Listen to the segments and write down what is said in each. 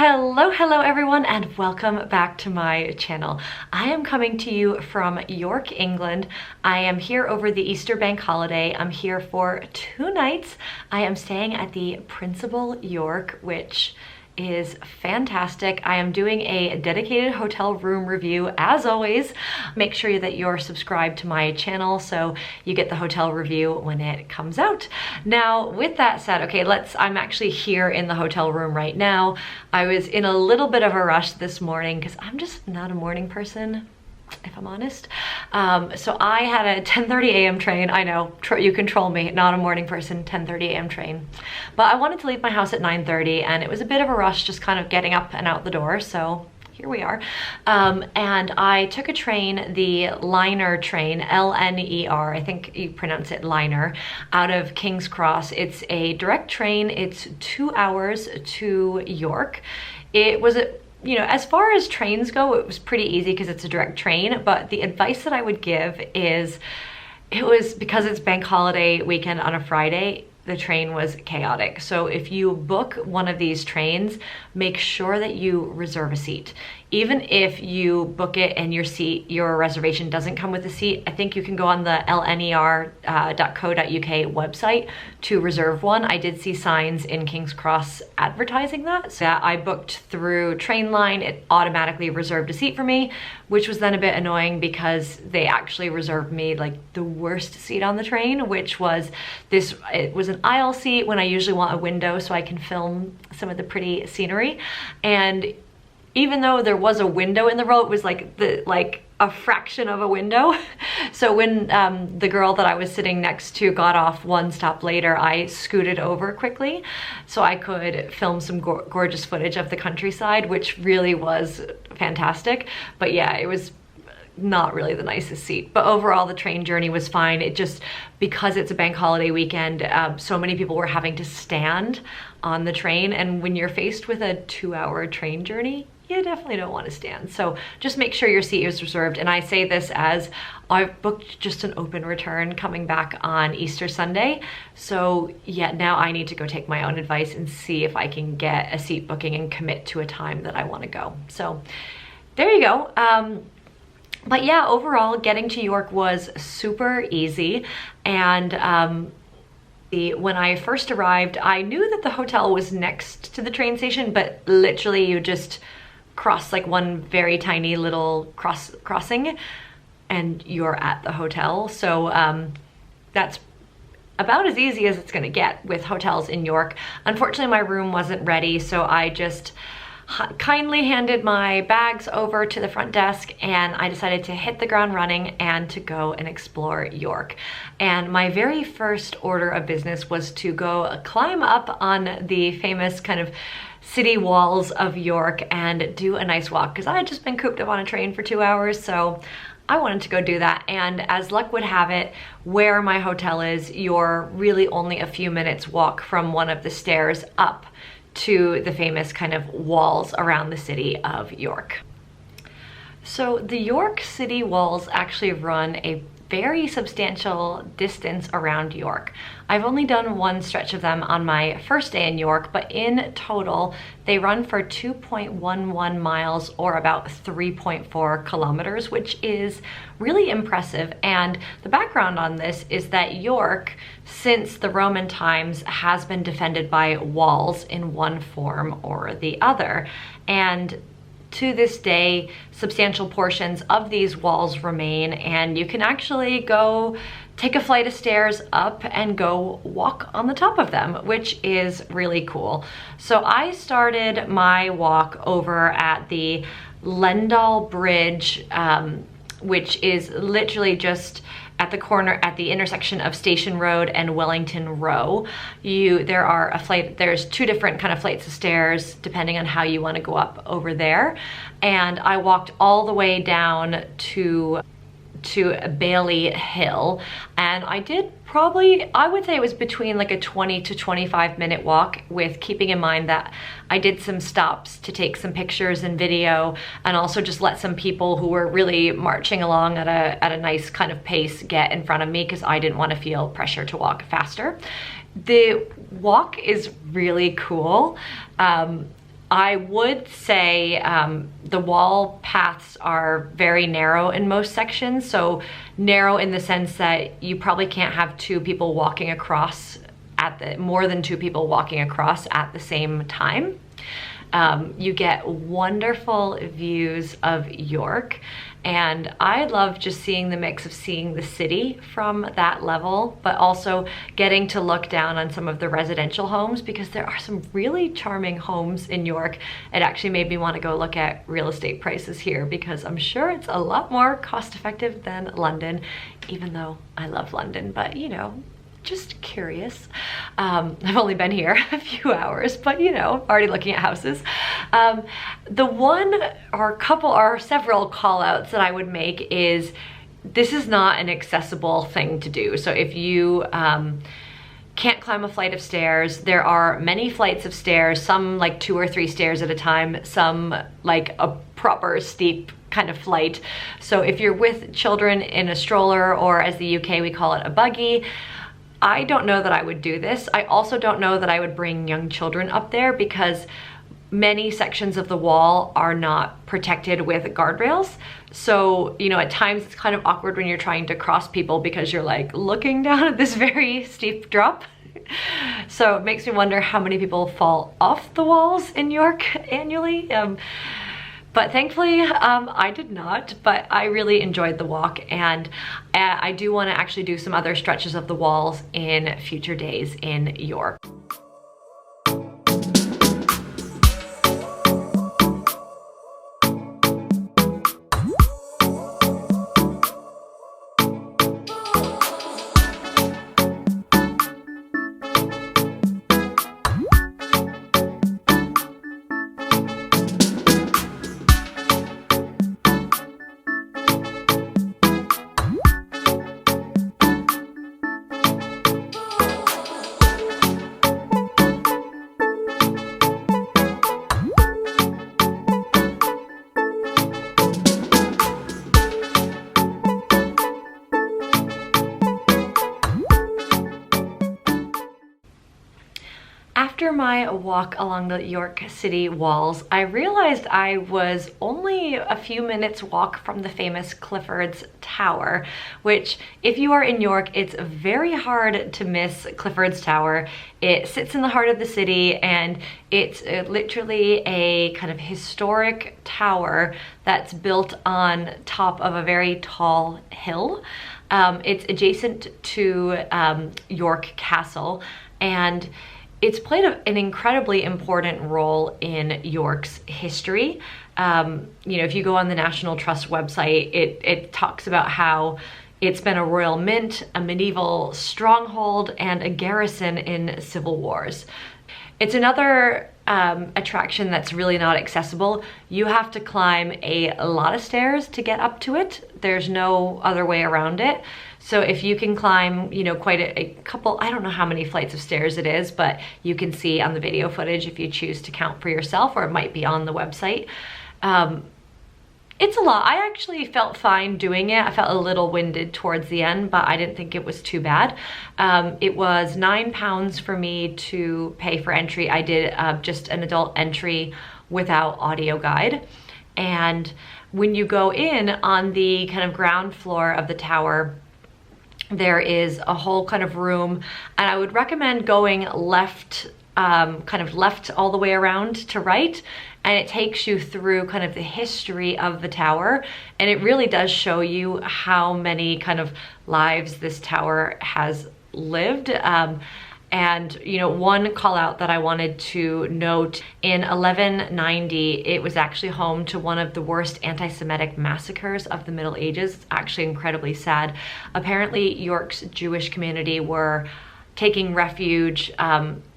Hello everyone, and welcome back to my channel. I am coming to you from York, England. I am here over the Easter bank holiday. I'm here for 2 nights. I am staying at the Principal York, which is fantastic. I am doing a dedicated hotel room review as always. Make sure that you're subscribed to my channel so you get the hotel review when it comes out. Now, with that said, okay, I'm actually here in the hotel room right now. I was in a little bit of a rush this morning because I'm just not a morning person, if I'm honest. So I had a 10:30 a.m. train. I know, you control me, not a morning person, 10:30 a.m. train. But I wanted to leave my house at 9:30 and it was a bit of a rush just kind of getting up and out the door, so here we are. And I took a train, the LNER train, LNER, I think you pronounce it LNER, out of King's Cross. It's a direct train. It's 2 hours to York. It was as far as trains go, it was pretty easy because it's a direct train, but the advice that I would give is, because it's bank holiday weekend on a Friday, the train was chaotic. So if you book one of these trains, make sure that you reserve a seat. Even if you book it and your reservation doesn't come with a seat, I think you can go on the LNER.co.uk website to reserve one. I did see signs in King's Cross advertising that. So I booked through Trainline. It automatically reserved a seat for me, which was then a bit annoying because they actually reserved me like the worst seat on the train, which was it was an aisle seat when I usually want a window so I can film some of the pretty scenery. And even though there was a window in the row, it was like a fraction of a window. So when the girl that I was sitting next to got off one stop later, I scooted over quickly so I could film some gorgeous footage of the countryside, which really was fantastic. But yeah, it was not really the nicest seat, but overall the train journey was fine. It just, because it's a bank holiday weekend, so many people were having to stand on the train, and when you're faced with a 2-hour train journey, you definitely don't want to stand. So just make sure your seat is reserved. And I say this as I've booked just an open return coming back on Easter Sunday. So yeah, now I need to go take my own advice and see if I can get a seat booking and commit to a time that I want to go. So there you go. But yeah, overall getting to York was super easy. And when I first arrived, I knew that the hotel was next to the train station, but literally you just cross like one very tiny little crossing and you're at the hotel. So that's about as easy as it's gonna get with hotels in York. Unfortunately, my room wasn't ready, so I just kindly handed my bags over to the front desk and I decided to hit the ground running and to go and explore York. And my very first order of business was to go climb up on the famous kind of city walls of York and do a nice walk, because I had just been cooped up on a train for 2 hours, so I wanted to go do that. And as luck would have it, where my hotel is, you're really only a few minutes walk from one of the stairs up to the famous kind of walls around the city of York. So the York city walls actually run a very substantial distance around York. I've only done one stretch of them on my first day in York, but in total, they run for 2.11 miles or about 3.4 kilometers, which is really impressive. And the background on this is that York, since the Roman times, has been defended by walls in one form or the other. And to this day, substantial portions of these walls remain, and you can actually go take a flight of stairs up and go walk on the top of them, which is really cool. So I started my walk over at the Lendal Bridge, which is literally just at the corner, at the intersection of Station Road and Wellington Row. There's 2 different kind of flights of stairs depending on how you want to go up over there. And I walked all the way down to Bailey Hill, and I did I would say it was between like a 20 to 25 minute walk, with keeping in mind that I did some stops to take some pictures and video, and also just let some people who were really marching along at a nice kind of pace get in front of me, because I didn't want to feel pressure to walk faster. The walk is really cool. I would say the wall paths are very narrow in most sections. So narrow in the sense that you probably can't have two people walking across more than two people walking across at the same time. You get wonderful views of York, and I love just seeing the mix of seeing the city from that level, but also getting to look down on some of the residential homes, because there are some really charming homes in York. It actually made me want to go look at real estate prices here, because I'm sure it's a lot more cost effective than London, even though I love London, but you know, just curious. I've only been here a few hours, but you know, already looking at houses. The one or couple or several call outs that I would make is, this is not an accessible thing to do. So if you can't climb a flight of stairs, there are many flights of stairs, some like 2 or 3 stairs at a time, some like a proper steep kind of flight. So if you're with children in a stroller, or as the UK we call it, a buggy, I don't know that I would do this. I also don't know that I would bring young children up there, because many sections of the wall are not protected with guardrails. So, you know, at times it's kind of awkward when you're trying to cross people, because you're like looking down at this very steep drop. So it makes me wonder how many people fall off the walls in York annually. But thankfully, I did not, but I really enjoyed the walk, and I do want to actually do some other stretches of the walls in future days in York. After my walk along the York City walls, I realized I was only a few minutes walk from the famous Clifford's Tower, which if you are in York, it's very hard to miss Clifford's Tower. It sits in the heart of the city, and it's literally a kind of historic tower that's built on top of a very tall hill. It's adjacent to York Castle, and it's played an incredibly important role in York's history. You know, if you go on the National Trust website, it talks about how it's been a royal mint, a medieval stronghold, and a garrison in civil wars. It's another attraction that's really not accessible. You have to climb a lot of stairs to get up to it. There's no other way around it. So if you can climb, you know, quite a couple, I don't know how many flights of stairs it is, but you can see on the video footage if you choose to count for yourself, or it might be on the website. It's a lot. I actually felt fine doing it. I felt a little winded towards the end, but I didn't think it was too bad. It was £9 for me to pay for entry. I did just an adult entry without audio guide. And when you go in on the kind of ground floor of the tower, there is a whole kind of room, and I would recommend going left, kind of left all the way around to right, and it takes you through kind of the history of the tower, and it really does show you how many kind of lives this tower has lived. And you know, one call out that I wanted to note, in 1190, it was actually home to one of the worst anti-Semitic massacres of the Middle Ages. It's actually incredibly sad. Apparently, York's Jewish community were taking refuge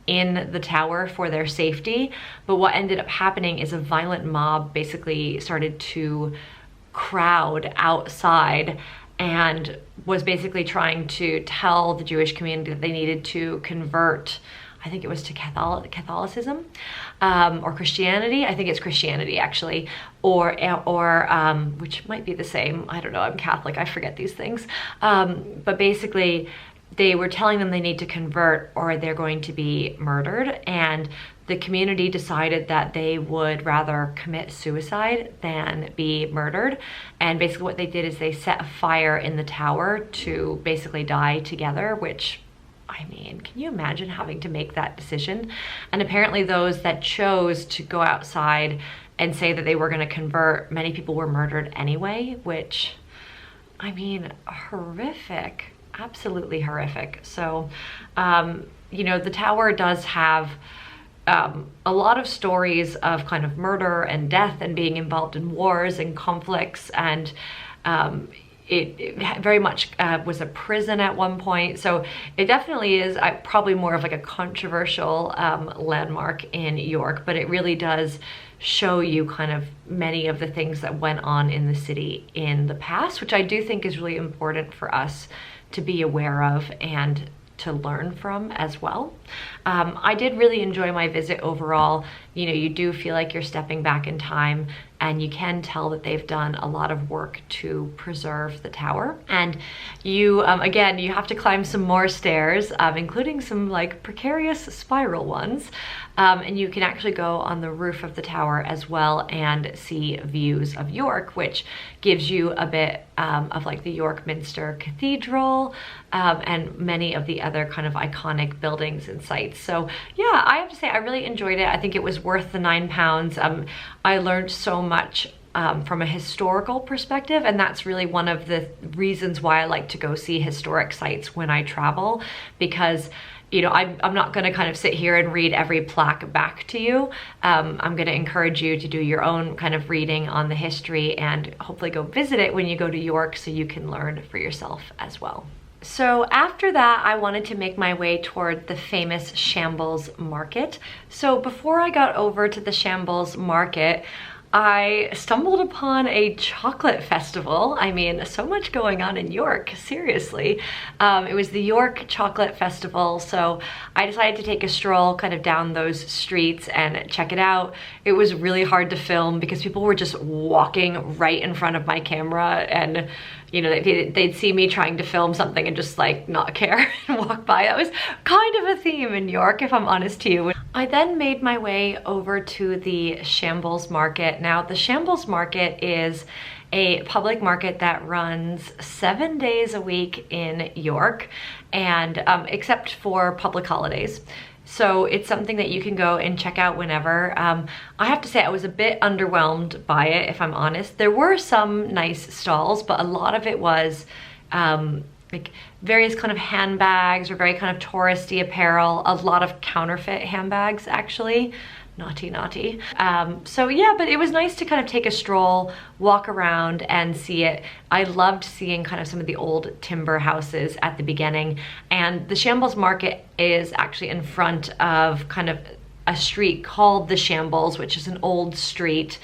in the tower for their safety, but what ended up happening is a violent mob basically started to crowd outside and was basically trying to tell the Jewish community that they needed to convert, I think it was to Catholicism or Christianity. I think it's Christianity actually, or which might be the same. I don't know, I'm Catholic, I forget these things. But basically they were telling them they need to convert or they're going to be murdered, and the community decided that they would rather commit suicide than be murdered. And basically what they did is they set a fire in the tower to basically die together, which, I mean, can you imagine having to make that decision? And apparently those that chose to go outside and say that they were going to convert, many people were murdered anyway, which, I mean, horrific. Absolutely horrific. So, you know, the tower does have a lot of stories of kind of murder and death and being involved in wars and conflicts, and it very much was a prison at one point. So it definitely is probably more of like a controversial landmark in York, but it really does show you kind of many of the things that went on in the city in the past, which I do think is really important for us to be aware of and to learn from as well. I did really enjoy my visit overall. You know, you do feel like you're stepping back in time, and you can tell that they've done a lot of work to preserve the tower. And you, again, you have to climb some more stairs, including some like precarious spiral ones. And you can actually go on the roof of the tower as well and see views of York, which gives you a bit of like the York Minster Cathedral and many of the other kind of iconic buildings and sites. So yeah, I have to say I really enjoyed it. I think it was worth the £9. I learned so much from a historical perspective, and that's really one of the reasons why I like to go see historic sites when I travel, because you know, I'm not going to kind of sit here and read every plaque back to you. I'm going to encourage you to do your own kind of reading on the history and hopefully go visit it when you go to York so you can learn for yourself as well. So after that, I wanted to make my way toward the famous Shambles Market. So before I got over to the Shambles Market, I stumbled upon a chocolate festival. I mean, so much going on in York, seriously. It was the York Chocolate Festival, so I decided to take a stroll kind of down those streets and check it out. It was really hard to film because people were just walking right in front of my camera, and you know, they'd see me trying to film something and just like not care and walk by. That was kind of a theme in York, if I'm honest to you. I then made my way over to the Shambles Market. Now, the Shambles Market is a public market that runs 7 days a week in York, and except for public holidays. So it's something that you can go and check out whenever. I have to say I was a bit underwhelmed by it, if I'm honest. There were some nice stalls, but a lot of it was like various kind of handbags or very kind of touristy apparel, a lot of counterfeit handbags actually. Naughty, naughty. So yeah, but it was nice to kind of take a stroll, walk around and see it. I loved seeing kind of some of the old timber houses at the beginning, and the Shambles Market is actually in front of kind of a street called the Shambles, which is an old street,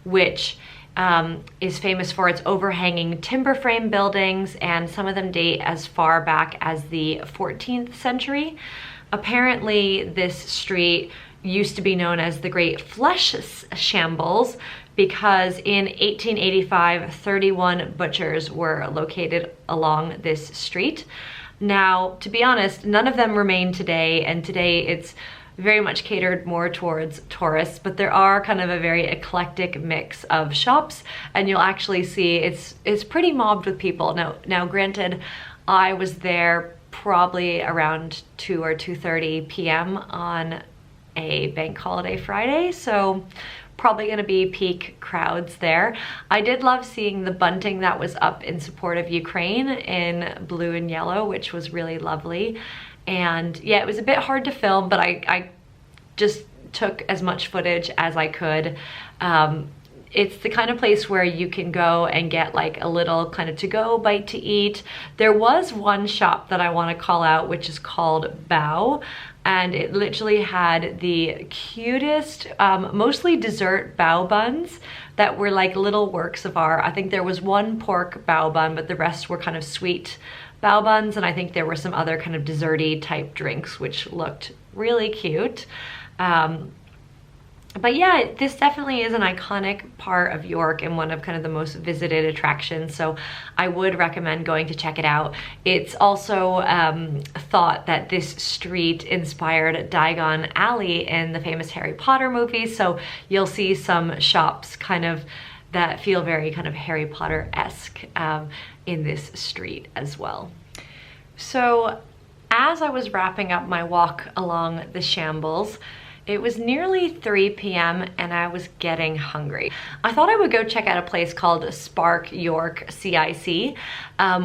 which is famous for its overhanging timber frame buildings, and some of them date as far back as the 14th century. Apparently this street used to be known as the Great Flesh Shambles because in 1885, 31 butchers were located along this street. Now, to be honest, none of them remain today, and today it's very much catered more towards tourists, but there are kind of a very eclectic mix of shops, and you'll actually see it's pretty mobbed with people. Now granted, I was there probably around 2 or 2:30 p.m. on a bank holiday Friday, so probably gonna be peak crowds there. I did love seeing the bunting that was up in support of Ukraine in blue and yellow, which was really lovely. And yeah, it was a bit hard to film, but I just took as much footage as I could. It's the kind of place where you can go and get like a little kind of to-go bite to eat. There was one shop that I want to call out, which is called Bao, and it literally had the cutest, mostly dessert bao buns that were like little works of art. I think there was one pork bao bun, but the rest were kind of sweet bao buns, and I think there were some other kind of desserty type drinks which looked really cute. But yeah, this definitely is an iconic part of York and one of kind of the most visited attractions, so I would recommend going to check it out. It's also thought that this street inspired Diagon Alley in the famous Harry Potter movies, so you'll see some shops kind of that feel very kind of Harry Potter-esque in this street as well. So as I was wrapping up my walk along the Shambles, it was nearly 3 p.m. and I was getting hungry. I thought I would go check out a place called Spark York CIC,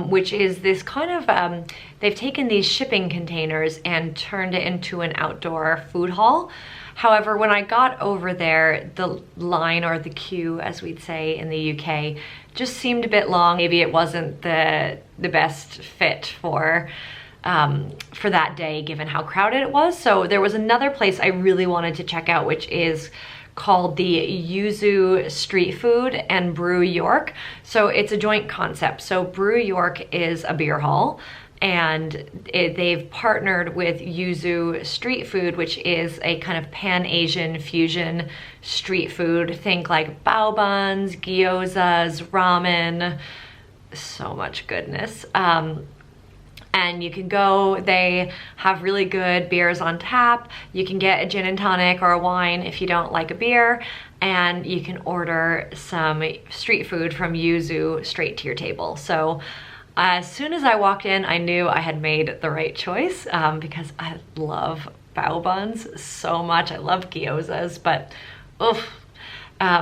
which is this kind of, they've taken these shipping containers and turned it into an outdoor food hall. However, when I got over there, the line, or the queue as we'd say in the UK, just seemed a bit long. Maybe it wasn't the best fit for that day given how crowded it was. So there was another place I really wanted to check out, which is called the Yuzu Street Food and Brew York. So it's a joint concept. So Brew York is a beer hall, and they've partnered with Yuzu Street Food, which is a kind of Pan-Asian fusion street food. Think like bao buns, gyozas, ramen, so much goodness. And you can go, they have really good beers on tap. You can get a gin and tonic or a wine if you don't like a beer, and you can order some street food from Yuzu straight to your table. So as soon as I walked in, I knew I had made the right choice because I love bao buns so much. I love gyozas, but oof.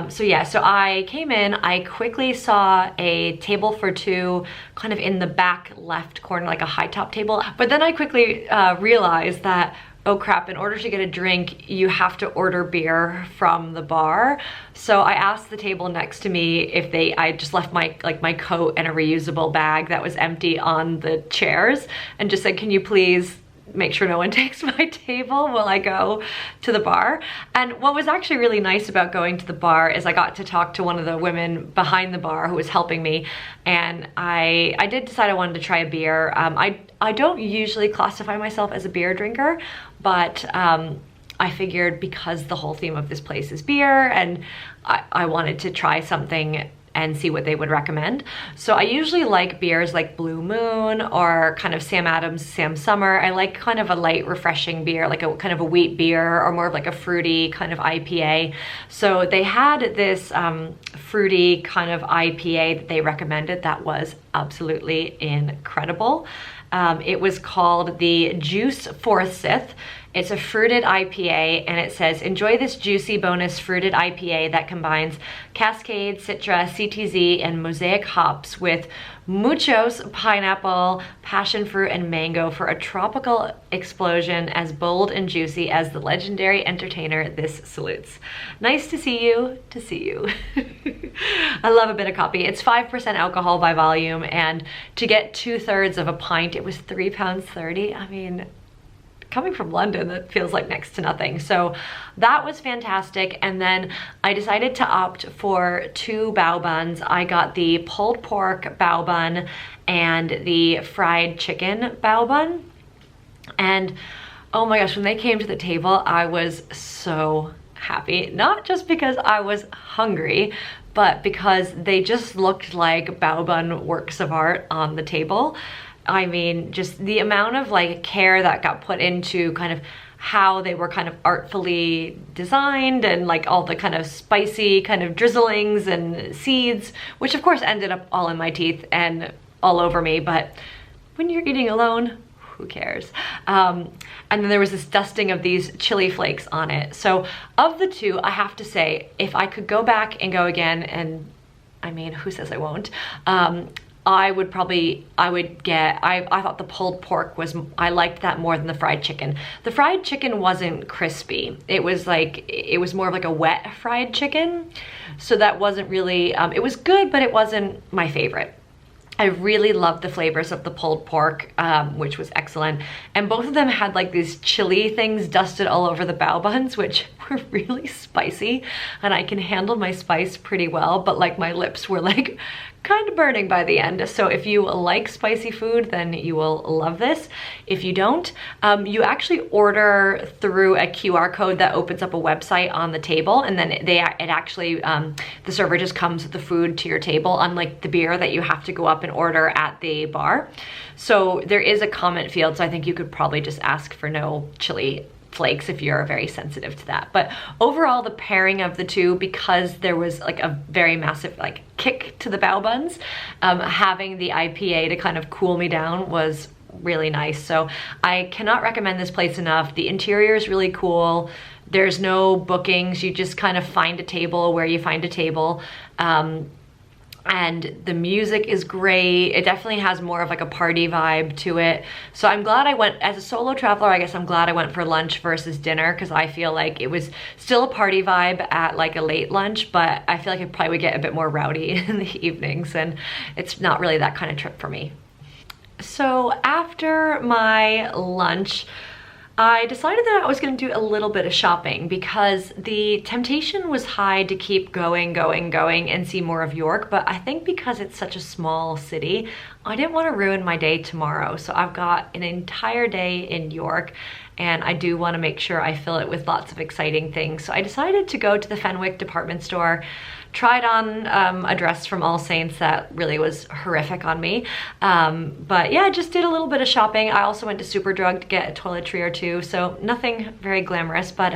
So yeah, so I came in, I quickly saw a table for two kind of in the back left corner, like a high top table. But then I quickly realized that, oh crap, in order to get a drink, you have to order beer from the bar. So I asked the table next to me if I just left my coat and a reusable bag that was empty on the chairs, and just said, can you please make sure no one takes my table while I go to the bar. And what was actually really nice about going to the bar is I got to talk to one of the women behind the bar who was helping me, and I did decide I wanted to try a beer. I don't usually classify myself as a beer drinker, but I figured because the whole theme of this place is beer, and I wanted to try something and see what they would recommend. So I usually like beers like Blue Moon or kind of Sam Adams, Sam Summer. I like kind of a light, refreshing beer, like a kind of a wheat beer, or more of like a fruity kind of IPA. So they had this fruity kind of IPA that they recommended that was absolutely incredible. It was called the Juice Forsyth. It's a fruited IPA, and it says, enjoy this juicy bonus fruited IPA that combines Cascade, Citra, CTZ, and Mosaic hops with muchos, pineapple, passion fruit, and mango for a tropical explosion as bold and juicy as the legendary entertainer this salutes. Nice to see you, to see you. I love a bit of coffee. It's 5% alcohol by volume, and to get 2/3 of a pint, it was £3.30. I mean, coming from London, that feels like next to nothing. So that was fantastic. And then I decided to opt for 2 bao buns. I got the pulled pork bao bun and the fried chicken bao bun. And oh my gosh, when they came to the table, I was so happy. Not just because I was hungry, but because they just looked like bao bun works of art on the table. I mean, just the amount of like care that got put into kind of how they were kind of artfully designed, and like all the kind of spicy kind of drizzlings and seeds, which of course ended up all in my teeth and all over me, but when you're eating alone, who cares? And then there was this dusting of these chili flakes on it. So of the two, I have to say, if I could go back and go again, and I mean, who says I won't? I thought the pulled pork I liked that more than the fried chicken. The fried chicken wasn't crispy. It was more of like a wet fried chicken. So that wasn't really, it was good, but it wasn't my favorite. I really loved the flavors of the pulled pork, which was excellent. And both of them had like these chili things dusted all over the bao buns, which were really spicy. And I can handle my spice pretty well, but like my lips were like kind of burning by the end. So if you like spicy food, then you will love this. If you don't, you actually order through a QR code that opens up a website on the table, and then the server just comes with the food to your table, unlike the beer that you have to go up and order at the bar. So there is a comment field, so I think you could probably just ask for no chili flakes if you're very sensitive to that. But overall, the pairing of the two, because there was like a very massive like kick to the bao buns, having the IPA to kind of cool me down was really nice. So I cannot recommend this place enough. The interior is really cool. There's no bookings. You just kind of find a table where you find a table. And the music is great. It definitely has more of like a party vibe to it. So I'm glad I went, as a solo traveler, I guess I'm glad I went for lunch versus dinner, because I feel like it was still a party vibe at like a late lunch, but I feel like it probably would get a bit more rowdy in the evenings, and it's not really that kind of trip for me. So after my lunch, I decided that I was going to do a little bit of shopping, because the temptation was high to keep going and see more of York, but I think because it's such a small city, I didn't want to ruin my day tomorrow. So I've got an entire day in York, and I do want to make sure I fill it with lots of exciting things. So I decided to go to the Fenwick department store, tried on a dress from All Saints that really was horrific on me. But yeah, just did a little bit of shopping. I also went to Superdrug to get a toiletry or two, so nothing very glamorous. But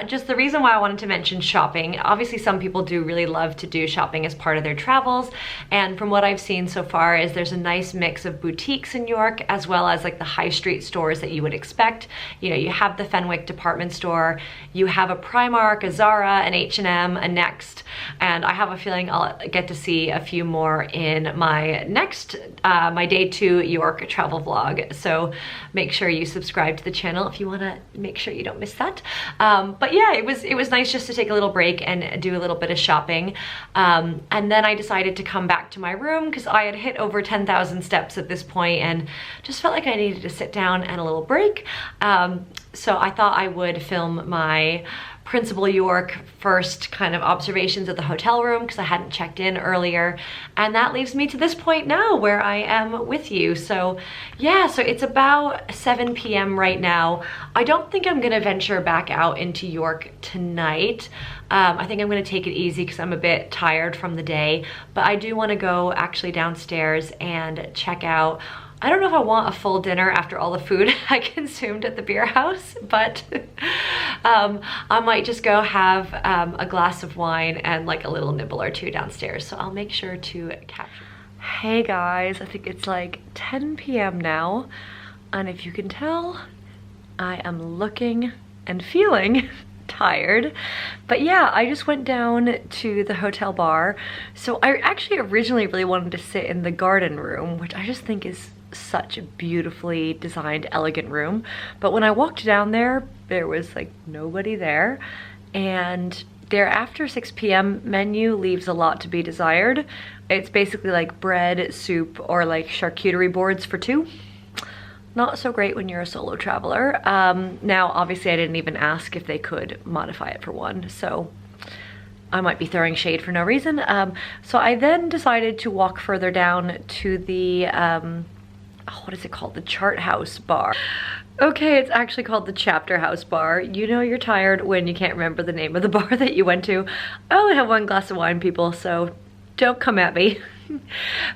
just the reason why I wanted to mention shopping, obviously some people do really love to do shopping as part of their travels. And from what I've seen so far is there's a nice mix of boutiques in York, as well as like the high street stores that you would expect. You know, you have the Fenwick department store, you have a Primark, a Zara, an H&M, a Next, and I have a feeling I'll get to see a few more in my next, my day 2 York travel vlog. So make sure you subscribe to the channel if you want to make sure you don't miss that. But yeah, it was nice just to take a little break and do a little bit of shopping. And then I decided to come back to my room, because I had hit over 10,000 steps at this point and just felt like I needed to sit down and a little break. So I thought I would film my Principal York first kind of observations of the hotel room, because I hadn't checked in earlier, and that leaves me to this point now where I am with you. So yeah, so it's about 7 p.m. right now. I don't think I'm gonna venture back out into York tonight. I think I'm gonna take it easy because I'm a bit tired from the day, but I do want to go actually downstairs and check out. I don't know if I want a full dinner after all the food I consumed at the beer house, but I might just go have a glass of wine and like a little nibble or two downstairs. So I'll make sure to capture. Hey guys, I think it's like 10 p.m. now, and if you can tell, I am looking and feeling tired. But yeah, I just went down to the hotel bar. So I actually originally really wanted to sit in the garden room, which I just think is such a beautifully designed, elegant room. But when I walked down there, there was like nobody there, and their after 6 p.m. menu leaves a lot to be desired. It's basically like bread, soup, or like charcuterie boards for 2. Not so great when you're a solo traveler. Now, obviously I didn't even ask if they could modify it for 1, so I might be throwing shade for no reason. So I then decided to walk further down to the, what is it called? The Chart House bar. Okay, it's actually called the Chapter House bar. You know you're tired when you can't remember the name of the bar that you went to. I only have 1 glass of wine, people, so don't come at me.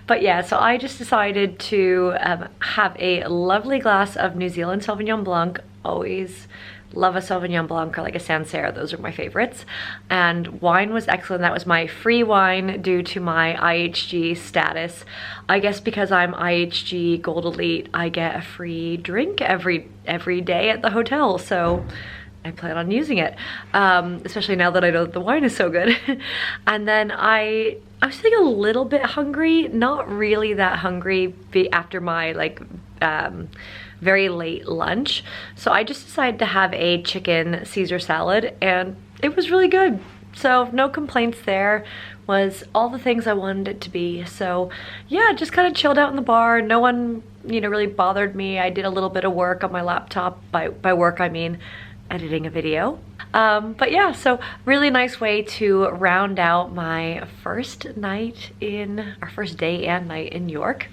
But yeah, so I just decided to have a lovely glass of New Zealand Sauvignon Blanc. Always love a Sauvignon Blanc or like a Sancerre, those are my favorites. And wine was excellent. That was my free wine due to my IHG status. I guess because I'm IHG Gold Elite, I get a free drink every day at the hotel, so I plan on using it, especially now that I know that the wine is so good. And then I was feeling a little bit hungry, not really that hungry after my like very late lunch. So I just decided to have a chicken Caesar salad, and it was really good. So no complaints there. Was all the things I wanted it to be. So yeah, just kind of chilled out in the bar. No one, really bothered me. I did a little bit of work on my laptop. By work, I mean editing a video. But yeah, so really nice way to round out my first day and night in York.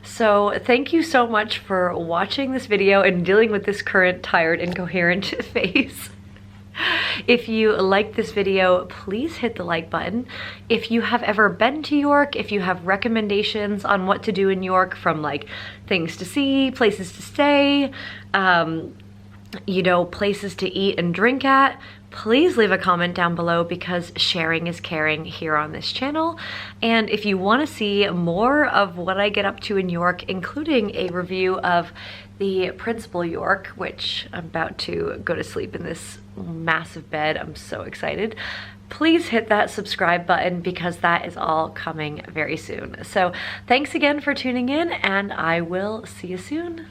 So thank you so much for watching this video and dealing with this current tired, incoherent face. If you liked this video, please hit the like button. If you have ever been to York, if you have recommendations on what to do in York, from like things to see, places to stay, you know, places to eat and drink at, please leave a comment down below, because sharing is caring here on this channel. And if you want to see more of what I get up to in York, including a review of the Principal York, which I'm about to go to sleep in this massive bed, I'm so excited, please hit that subscribe button, because that is all coming very soon. So thanks again for tuning in, and I will see you soon.